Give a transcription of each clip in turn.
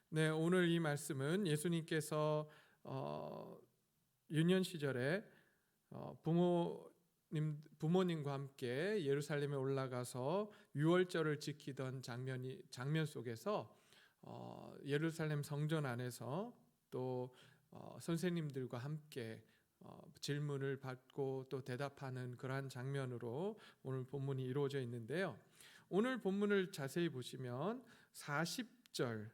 네, 오늘 이 말씀은 예수님께서 유년 시절에 부모님과 함께 예루살렘에 올라가서 유월절을 지키던 장면 속에서 예루살렘 성전 안에서 또 선생님들과 함께 질문을 받고 또 대답하는 그러한 장면으로 오늘 본문이 이루어져 있는데요. 오늘 본문을 자세히 보시면 40절과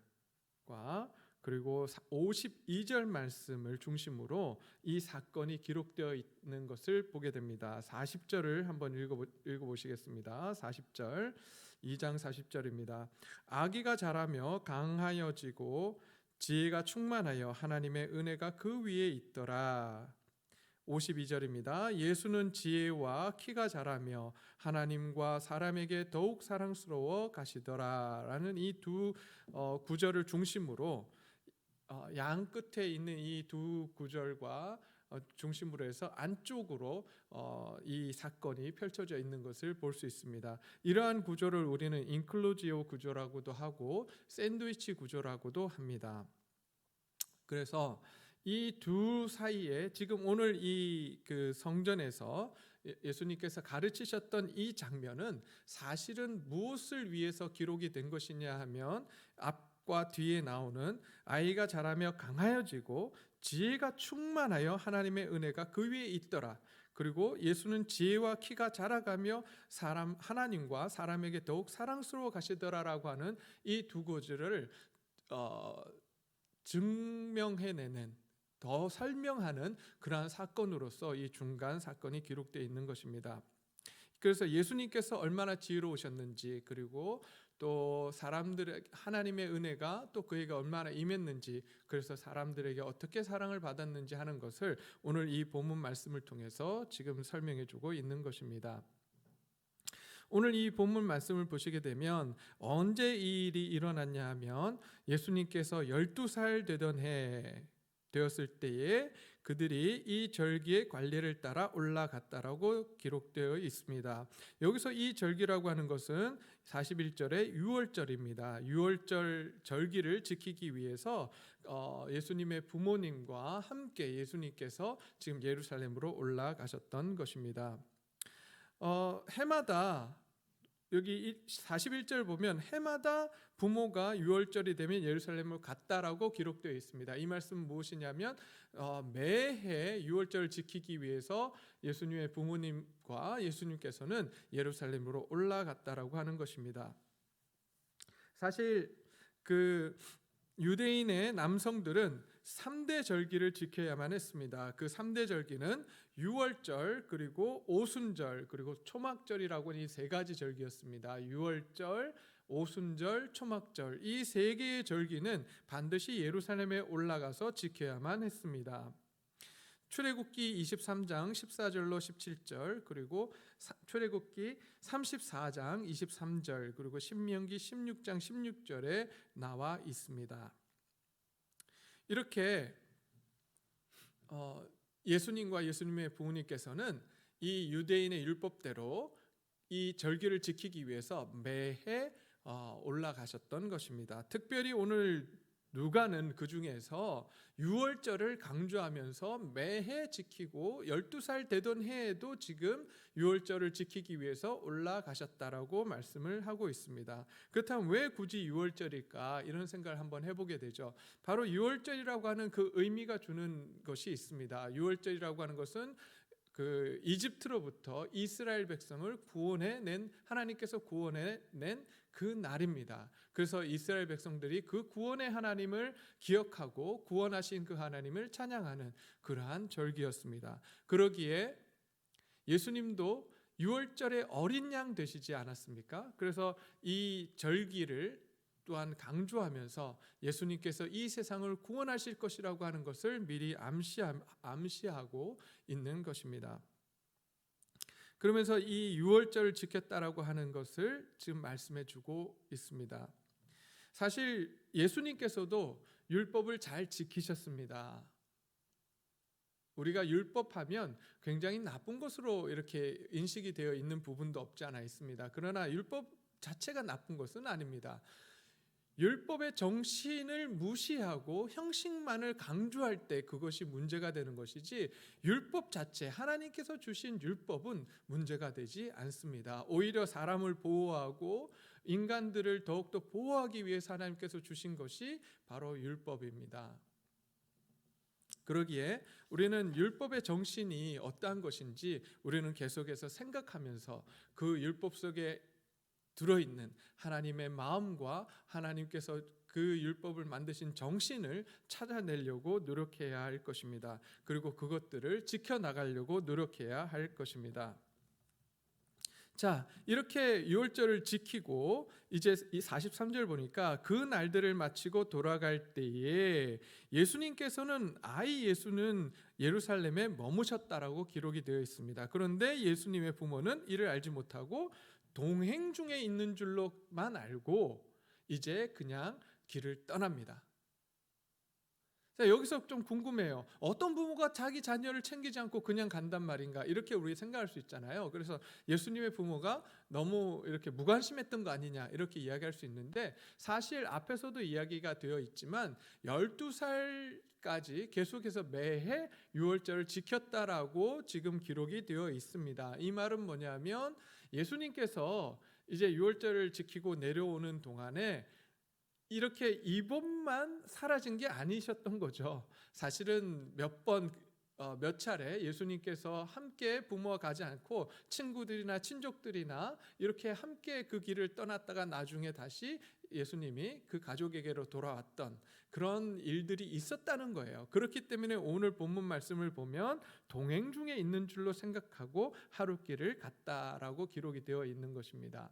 그리고 52절 말씀을 중심으로 이 사건이 기록되어 있는 것을 보게 됩니다. 40절을 한번 읽어보시겠습니다. 40절, 2장 40절입니다. 아기가 자라며 강하여지고 지혜가 충만하여 하나님의 은혜가 그 위에 있더라. 52절입니다. 예수는 지혜와 키가 자라며 하나님과 사람에게 더욱 사랑스러워 가시더라 라는 이 두 구절을 중심으로 양 끝에 있는 이 두 구절과 중심으로 해서 안쪽으로 이 사건이 펼쳐져 있는 것을 볼 수 있습니다. 이러한 구조를 우리는 인클루지오 구조라고도 하고 샌드위치 구조라고도 합니다. 그래서 이 두 사이에 지금 오늘 이 그 성전에서 예수님께서 가르치셨던 이 장면은 사실은 무엇을 위해서 기록이 된 것이냐 하면 앞과 뒤에 나오는 아이가 자라며 강하여지고 지혜가 충만하여 하나님의 은혜가 그 위에 있더라. 그리고 예수는 지혜와 키가 자라가며 하나님과 사람에게 더욱 사랑스러워 가시더라라고 하는 이 두 구절을 증명해내는, 더 설명하는 그러한 사건으로서 이 중간 사건이 기록되어 있는 것입니다. 그래서 예수님께서 얼마나 지혜로우셨는지, 그리고 또 사람들의 하나님의 은혜가 또 그에게 얼마나 임했는지, 그래서 사람들에게 어떻게 사랑을 받았는지 하는 것을 오늘 이 본문 말씀을 통해서 지금 설명해 주고 있는 것입니다. 오늘 이 본문 말씀을 보시게 되면 언제 이 일이 일어났냐 하면 예수님께서 12살 되던 해 되었을 때에 그들이 이 절기의 관례를 따라 올라갔다라고 기록되어 있습니다. 여기서 이 절기라고 하는 것은 41절의 유월절입니다. 유월절 절기를 지키기 위해서 예수님의 부모님과 함께 예수님께서 지금 예루살렘으로 올라가셨던 것입니다. 해마다 여기 41절 보면 해마다 부모가 유월절이 되면 예루살렘을 갔다라고 기록되어 있습니다. 이 말씀은 무엇이냐면 매해 유월절을 지키기 위해서 예수님의 부모님과 예수님께서는 예루살렘으로 올라갔다라고 하는 것입니다. 사실 그 유대인의 남성들은 3대 절기를 지켜야만 했습니다. 그 3대 절기는 유월절, 그리고 오순절, 그리고 초막절이라고 하는 이 세 가지 절기였습니다. 유월절, 오순절, 초막절, 이 세 개의 절기는 반드시 예루살렘에 올라가서 지켜야만 했습니다. 출애굽기 23장 14절로 17절, 그리고 출애굽기 34장 23절, 그리고 신명기 16장 16절에 나와 있습니다. 이렇게 예수님과 예수님의 부모님께서는 이 유대인의 율법대로 이 절기를 지키기 위해서 매해 올라가셨던 것입니다. 특별히 오늘 누가는 그 중에서 유월절을 강조하면서 매해 지키고 12살 되던 해에도 지금 유월절을 지키기 위해서 올라가셨다라고 말씀을 하고 있습니다. 그렇다면 왜 굳이 유월절일까? 이런 생각을 한번 해보게 되죠. 바로 유월절이라고 하는 그 의미가 주는 것이 있습니다. 유월절이라고 하는 것은 그 이집트로부터 이스라엘 백성을 구원해낸, 하나님께서 구원해낸 그 날입니다. 그래서 이스라엘 백성들이 그 구원의 하나님을 기억하고 구원하신 그 하나님을 찬양하는 그러한 절기였습니다. 그러기에 예수님도 유월절에 어린 양 되시지 않았습니까? 그래서 이 절기를 또한 강조하면서 예수님께서 이 세상을 구원하실 것이라고 하는 것을 미리 암시하고 있는 것입니다. 그러면서 이 유월절을 지켰다라고 하는 것을 지금 말씀해 주고 있습니다. 사실 예수님께서도 율법을 잘 지키셨습니다. 우리가 율법하면 굉장히 나쁜 것으로 이렇게 인식이 되어 있는 부분도 없지 않아 있습니다. 그러나 율법 자체가 나쁜 것은 아닙니다. 율법의 정신을 무시하고 형식만을 강조할 때 그것이 문제가 되는 것이지, 율법 자체, 하나님께서 주신 율법은 문제가 되지 않습니다. 오히려 사람을 보호하고 인간들을 더욱더 보호하기 위해서 하나님께서 주신 것이 바로 율법입니다. 그러기에 우리는 율법의 정신이 어떠한 것인지 우리는 계속해서 생각하면서 그 율법 속에 들어있는 하나님의 마음과 하나님께서 그 율법을 만드신 정신을 찾아내려고 노력해야 할 것입니다. 그리고 그것들을 지켜나가려고 노력해야 할 것입니다. 자, 이렇게 유월절을 지키고 이제 이 43절 보니까 그 날들을 마치고 돌아갈 때에 예수님께서는 예수는 예루살렘에 머무셨다라고 기록이 되어 있습니다. 그런데 예수님의 부모는 이를 알지 못하고 동행 중에 있는 줄로만 알고 이제 그냥 길을 떠납니다. 자, 여기서 좀 궁금해요. 어떤 부모가 자기 자녀를 챙기지 않고 그냥 간단 말인가? 이렇게 우리 생각할 수 있잖아요. 그래서 예수님의 부모가 너무 이렇게 무관심했던 거 아니냐 이렇게 이야기할 수 있는데, 사실 앞에서도 이야기가 되어 있지만 12살까지 계속해서 매해 유월절을 지켰다라고 지금 기록이 되어 있습니다. 이 말은 뭐냐면 예수님께서 이제 유월절을 지키고 내려오는 동안에 이렇게 이번만 사라진 게 아니셨던 거죠. 사실은 몇 차례 예수님께서 함께 부모와 가지 않고 친구들이나 친족들이나 이렇게 함께 그 길을 떠났다가 나중에 다시 예수님이 그 가족에게로 돌아왔던 그런 일들이 있었다는 거예요. 그렇기 때문에 오늘 본문 말씀을 보면 동행 중에 있는 줄로 생각하고 하룻길을 갔다라고 기록이 되어 있는 것입니다.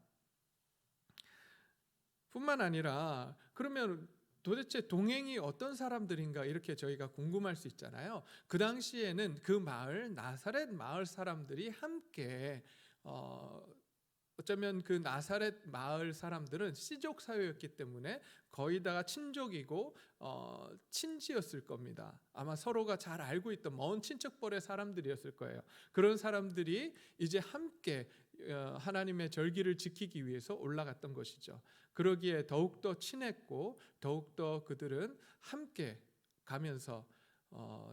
뿐만 아니라 그러면 도대체 동행이 어떤 사람들인가 이렇게 저희가 궁금할 수 있잖아요. 그 당시에는 그 마을, 나사렛 마을 사람들이 함께 어쩌면 그 나사렛 마을 사람들은 씨족 사회였기 때문에 거의 다가 친족이고 친지였을 겁니다. 아마 서로가 잘 알고 있던 먼 친척벌의 사람들이었을 거예요. 그런 사람들이 이제 함께 하나님의 절기를 지키기 위해서 올라갔던 것이죠. 그러기에 더욱더 친했고 더욱더 그들은 함께 가면서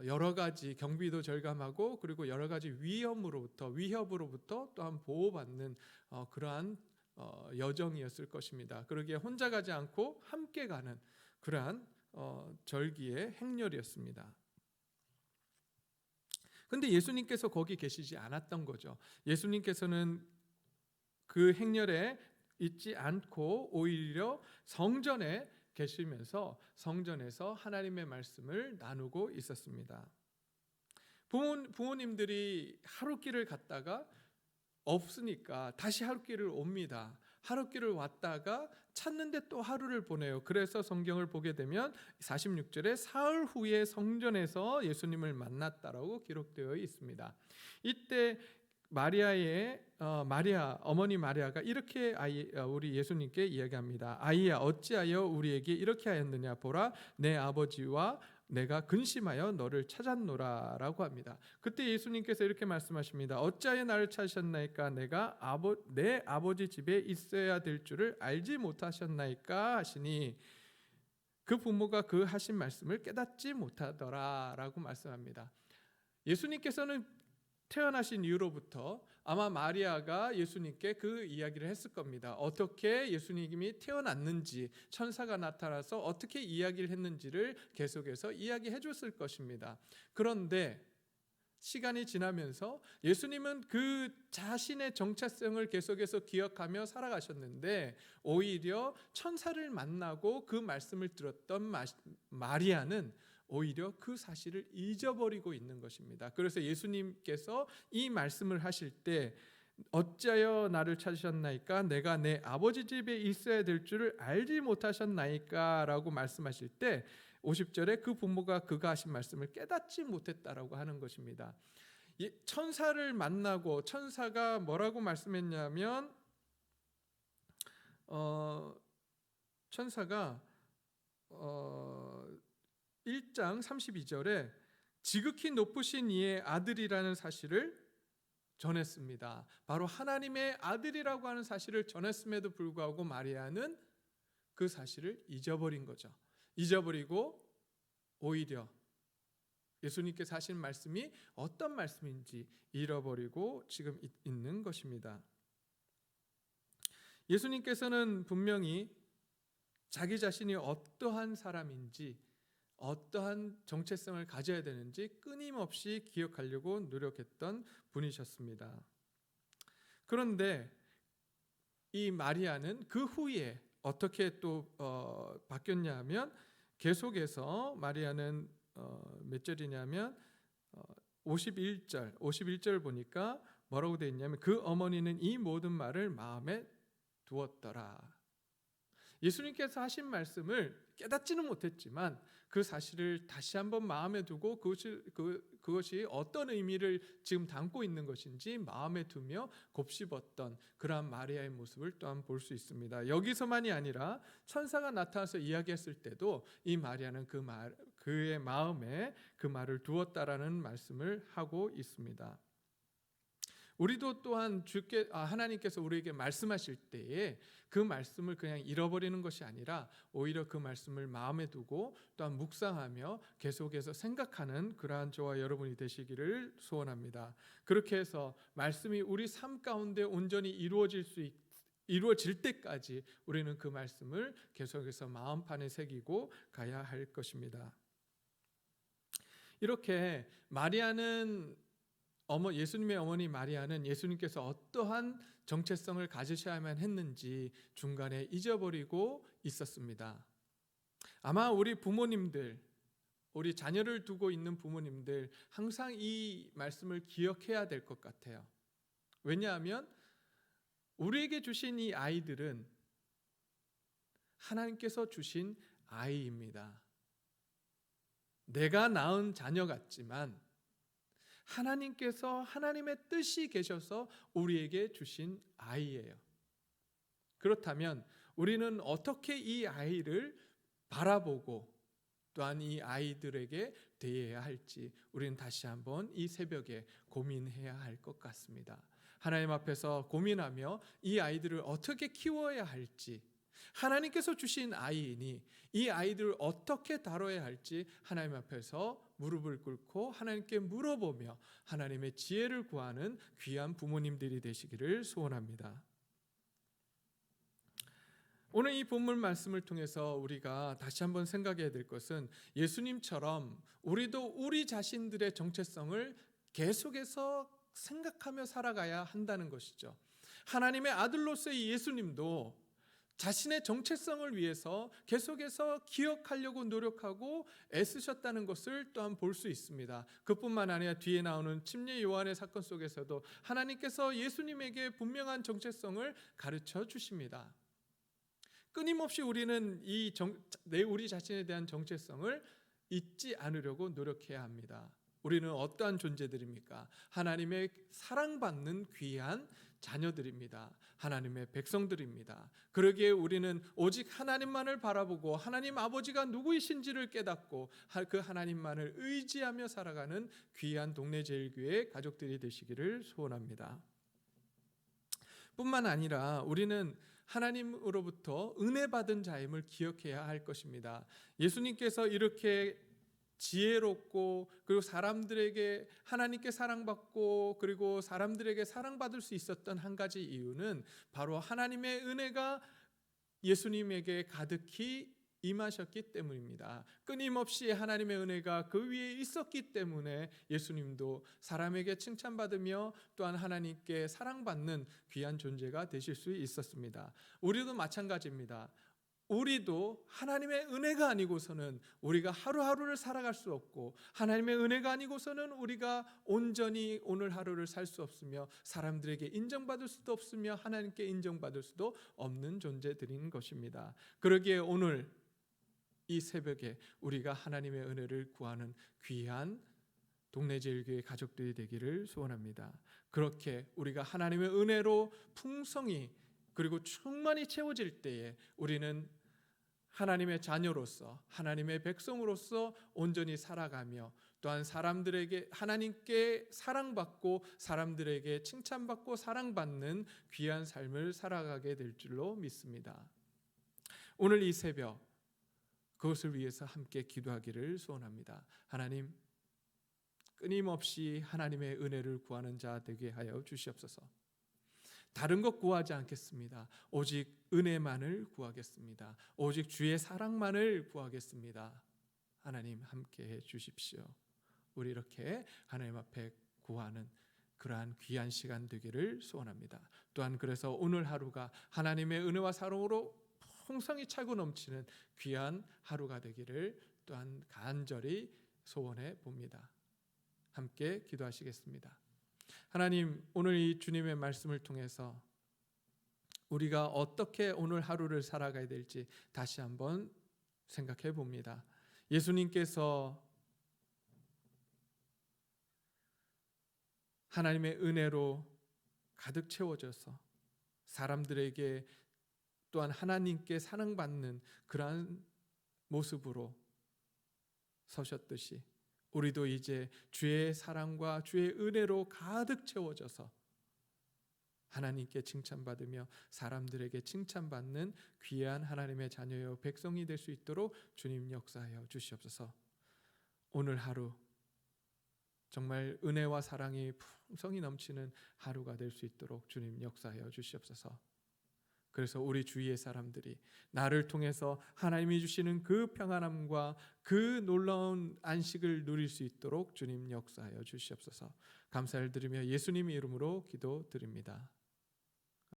여러 가지 경비도 절감하고 그리고 여러 가지 위협으로부터 또한 보호받는 그러한 여정이었을 것입니다. 그러기에 혼자 가지 않고 함께 가는 그러한 절기의 행렬이었습니다. 근데 예수님께서 거기 계시지 않았던 거죠. 예수님께서는 그 행렬에 있지 않고 오히려 성전에 계시면서 성전에서 하나님의 말씀을 나누고 있었습니다. 부모님들이 하룻길을 갔다가 없으니까 다시 하룻길을 옵니다. 하룻길을 왔다가 찾는데 또 하루를 보내요. 그래서 성경을 보게 되면 46절에 사흘 후에 성전에서 예수님을 만났다라고 기록되어 있습니다. 이때 어머니 마리아가 이렇게 우리 예수님께 이야기합니다. 아이야, 어찌하여 우리에게 이렇게 하였느냐? 보라, 내 아버지와 내가 근심하여 너를 찾았노라라고 합니다. 그때 예수님께서 이렇게 말씀하십니다. 어찌하여 나를 찾으셨나이까? 내가 내 아버지 집에 있어야 될 줄을 알지 못하셨나이까? 하시니 그 부모가 그 하신 말씀을 깨닫지 못하더라라고 말씀합니다. 예수님께서는 태어나신 이후로부터 아마 마리아가 예수님께 그 이야기를 했을 겁니다. 어떻게 예수님이 태어났는지, 천사가 나타나서 어떻게 이야기를 했는지를 계속해서 이야기해 줬을 것입니다. 그런데 시간이 지나면서 예수님은 그 자신의 정체성을 계속해서 기억하며 살아가셨는데 오히려 천사를 만나고 그 말씀을 들었던 마리아는 오히려 그 사실을 잊어버리고 있는 것입니다. 그래서 예수님께서 이 말씀을 하실 때 어찌하여 나를 찾으셨나이까? 내가 내 아버지 집에 있어야 될 줄을 알지 못하셨나이까? 라고 말씀하실 때 50절에 그 부모가 그가 하신 말씀을 깨닫지 못했다라고 하는 것입니다. 천사를 만나고 천사가 뭐라고 말씀했냐면 천사가 1장 32절에 지극히 높으신 이의 아들이라는 사실을 전했습니다. 바로 하나님의 아들이라고 하는 사실을 전했음에도 불구하고 마리아는 그 사실을 잊어버린 거죠. 잊어버리고 오히려 예수님께서 하신 말씀이 어떤 말씀인지 잃어버리고 지금 있는 것입니다. 예수님께서는 분명히 자기 자신이 어떠한 사람인지, 어떠한 정체성을 가져야 되는지 끊임없이 기억하려고 노력했던 분이셨습니다. 그런데 이 마리아는 그 후에 어떻게 또 바뀌었냐 하면, 계속해서 마리아는 몇 절이냐면 51절 보니까 뭐라고 되어 있냐면, 그 어머니는 이 모든 말을 마음에 두었더라. 예수님께서 하신 말씀을 깨닫지는 못했지만 그 사실을 다시 한번 마음에 두고 그것이 어떤 의미를 지금 담고 있는 것인지 마음에 두며 곱씹었던 그러한 마리아의 모습을 또한 볼 수 있습니다. 여기서만이 아니라 천사가 나타나서 이야기했을 때도 이 마리아는 그의 마음에 그 말을 두었다라는 말씀을 하고 있습니다. 우리도 또한 하나님께서 우리에게 말씀하실 때에 그 말씀을 그냥 잃어버리는 것이 아니라 오히려 그 말씀을 마음에 두고 또한 묵상하며 계속해서 생각하는 그러한 저와 여러분이 되시기를 소원합니다. 그렇게 해서 말씀이 우리 삶 가운데 온전히 이루어질 때까지 우리는 그 말씀을 계속해서 마음판에 새기고 가야 할 것입니다. 이렇게 예수님의 어머니 마리아는 예수님께서 어떠한 정체성을 가지셔야만 했는지 중간에 잊어버리고 있었습니다. 아마 우리 부모님들, 우리 자녀를 두고 있는 부모님들 항상 이 말씀을 기억해야 될 것 같아요. 왜냐하면 우리에게 주신 이 아이들은 하나님께서 주신 아이입니다. 내가 낳은 자녀 같지만 하나님께서 하나님의 뜻이 계셔서 우리에게 주신 아이예요. 그렇다면 우리는 어떻게 이 아이를 바라보고 또한 이 아이들에게 대해야 할지 우리는 다시 한번 이 새벽에 고민해야 할 것 같습니다. 하나님 앞에서 고민하며 이 아이들을 어떻게 키워야 할지, 하나님께서 주신 아이이니 이 아이들을 어떻게 다뤄야 할지 하나님 앞에서 무릎을 꿇고 하나님께 물어보며 하나님의 지혜를 구하는 귀한 부모님들이 되시기를 소원합니다. 오늘 이 본문 말씀을 통해서 우리가 다시 한번 생각해야 될 것은, 예수님처럼 우리도 우리 자신들의 정체성을 계속해서 생각하며 살아가야 한다는 것이죠. 하나님의 아들로서의 예수님도 자신의 정체성을 위해서 계속해서 기억하려고 노력하고 애쓰셨다는 것을 또한 볼 수 있습니다. 그뿐만 아니라 뒤에 나오는 침례 요한의 사건 속에서도 하나님께서 예수님에게 분명한 정체성을 가르쳐 주십니다. 끊임없이 우리는 우리 자신에 대한 정체성을 잊지 않으려고 노력해야 합니다. 우리는 어떠한 존재들입니까? 하나님의 사랑받는 귀한 자녀들입니다. 하나님의 백성들입니다. 그러기에 우리는 오직 하나님만을 바라보고 하나님 아버지가 누구이신지를 깨닫고 그 하나님만을 의지하며 살아가는 귀한 동네제일교회 가족들이 되시기를 소원합니다. 뿐만 아니라 우리는 하나님으로부터 은혜 받은 자임을 기억해야 할 것입니다. 예수님께서 이렇게 지혜롭고 그리고 사람들에게 하나님께 사랑받고 그리고 사람들에게 사랑받을 수 있었던 한 가지 이유는 바로 하나님의 은혜가 예수님에게 가득히 임하셨기 때문입니다. 끊임없이 하나님의 은혜가 그 위에 있었기 때문에 예수님도 사람에게 칭찬받으며 또한 하나님께 사랑받는 귀한 존재가 되실 수 있었습니다. 우리도 마찬가지입니다. 우리도 하나님의 은혜가 아니고서는 우리가 하루하루를 살아갈 수 없고, 하나님의 은혜가 아니고서는 우리가 온전히 오늘 하루를 살 수 없으며 사람들에게 인정받을 수도 없으며 하나님께 인정받을 수도 없는 존재들인 것입니다. 그러기에 오늘 이 새벽에 우리가 하나님의 은혜를 구하는 귀한 동네제일교회 가족들이 되기를 소원합니다. 그렇게 우리가 하나님의 은혜로 풍성히 그리고 충만히 채워질 때에 우리는 하나님의 자녀로서 하나님의 백성으로서 온전히 살아가며 또한 사람들에게 하나님께 사랑받고 사람들에게 칭찬받고 사랑받는 귀한 삶을 살아가게 될 줄로 믿습니다. 오늘 이 새벽 그것을 위해서 함께 기도하기를 소원합니다. 하나님, 끊임없이 하나님의 은혜를 구하는 자 되게 하여 주시옵소서. 다른 것 구하지 않겠습니다. 오직 은혜만을 구하겠습니다. 오직 주의 사랑만을 구하겠습니다. 하나님 함께 해 주십시오. 우리 이렇게 하나님 앞에 구하는 그러한 귀한 시간 되기를 소원합니다. 또한 그래서 오늘 하루가 하나님의 은혜와 사랑으로 풍성히 차고 넘치는 귀한 하루가 되기를 또한 간절히 소원해 봅니다. 함께 기도하시겠습니다. 하나님, 오늘 이 주님의 말씀을 통해서 우리가 어떻게 오늘 하루를 살아가야 될지 다시 한번 생각해 봅니다. 예수님께서 하나님의 은혜로 가득 채워져서 사람들에게 또한 하나님께 사랑받는 그러한 모습으로 서셨듯이 우리도 이제 주의 사랑과 주의 은혜로 가득 채워져서 하나님께 칭찬받으며 사람들에게 칭찬받는 귀한 하나님의 자녀여 백성이 될 수 있도록 주님 역사하여 주시옵소서. 오늘 하루 정말 은혜와 사랑이 풍성히 넘치는 하루가 될 수 있도록 주님 역사하여 주시옵소서. 그래서 우리 주위의 사람들이 나를 통해서 하나님이 주시는 그 평안함과 그 놀라운 안식을 누릴 수 있도록 주님 역사하여 주시옵소서. 감사를 드리며 예수님의 이름으로 기도드립니다.